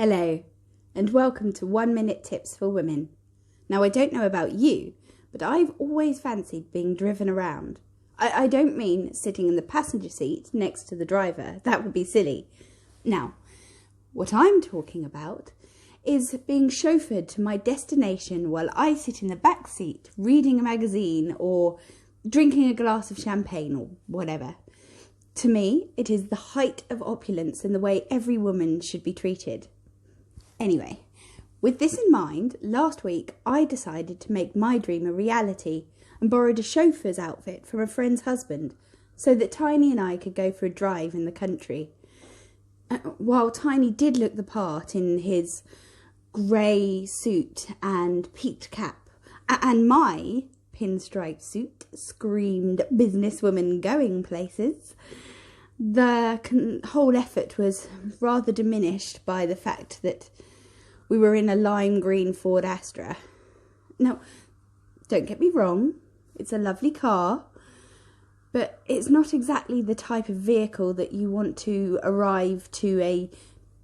Hello, and welcome to 1 Minute Tips for Women. Now, I don't know about you, but I've always fancied being driven around. I don't mean sitting in the passenger seat next to the driver. That would be silly. Now, what I'm talking about is being chauffeured to my destination while I sit in the back seat reading a magazine or drinking a glass of champagne or whatever. To me, it is the height of opulence and the way every woman should be treated. Anyway, with this in mind, last week I decided to make my dream a reality and borrowed a chauffeur's outfit from a friend's husband so that Tiny and I could go for a drive in the country. While Tiny did look the part in his grey suit and peaked cap, and my pinstripe suit screamed businesswoman going places, the whole effort was rather diminished by the fact that we were in a lime green Ford Astra. Now, don't get me wrong, it's a lovely car, but it's not exactly the type of vehicle that you want to arrive to a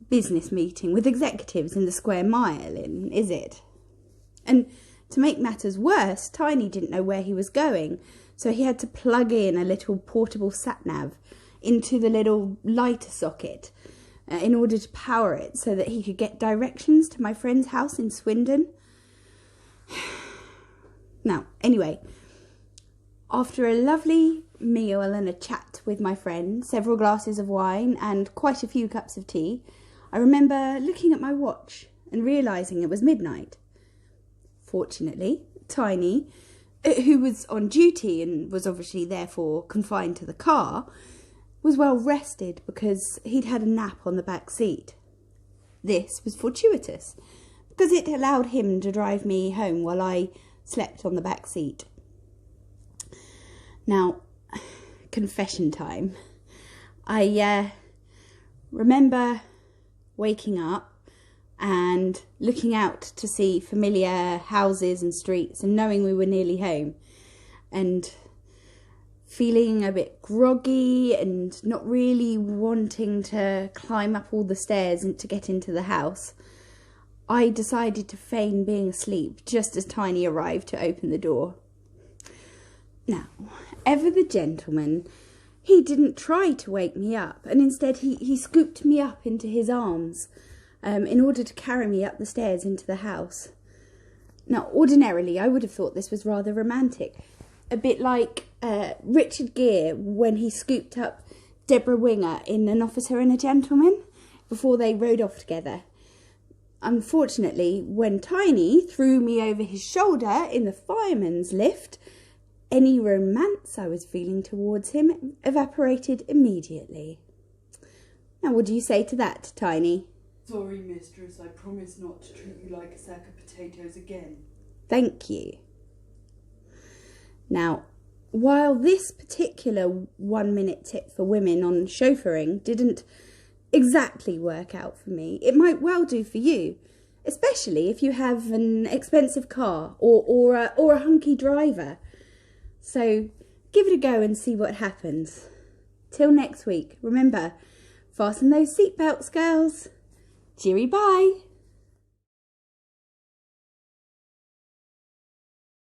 business meeting with executives in the square mile in, is it? And to make matters worse, Tiny didn't know where he was going, so he had to plug in a little portable sat-nav into the little lighter socket in order to power it so that he could get directions to my friend's house in Swindon. Now, anyway, after a lovely meal and a chat with my friend, several glasses of wine and quite a few cups of tea, I remember looking at my watch and realising it was midnight. Fortunately, Tiny, who was on duty and was obviously therefore confined to the car, was well rested because he'd had a nap on the back seat. This was fortuitous because it allowed him to drive me home while I slept on the back seat. Now, confession time. I remember waking up and looking out to see familiar houses and streets and knowing we were nearly home and feeling a bit groggy and not really wanting to climb up all the stairs and to get into the house. I decided to feign being asleep just as Tiny arrived to open the door. Now, ever the gentleman, he didn't try to wake me up, and instead he scooped me up into his arms in order to carry me up the stairs into the house. Now, ordinarily, I would have thought this was rather romantic, a bit like Richard Gere when he scooped up Deborah Winger in An Officer and a Gentleman before they rode off together. Unfortunately, when Tiny threw me over his shoulder in the fireman's lift, any romance I was feeling towards him evaporated immediately. Now, what do you say to that, Tiny? Sorry, mistress, I promise not to treat you like a sack of potatoes again. Thank you. Now, while this particular 1 minute tip for women on chauffeuring didn't exactly work out for me, it might well do for you, especially if you have an expensive car or a hunky driver. So give it a go and see what happens. Till next week, remember, fasten those seatbelts, girls. Cheery bye.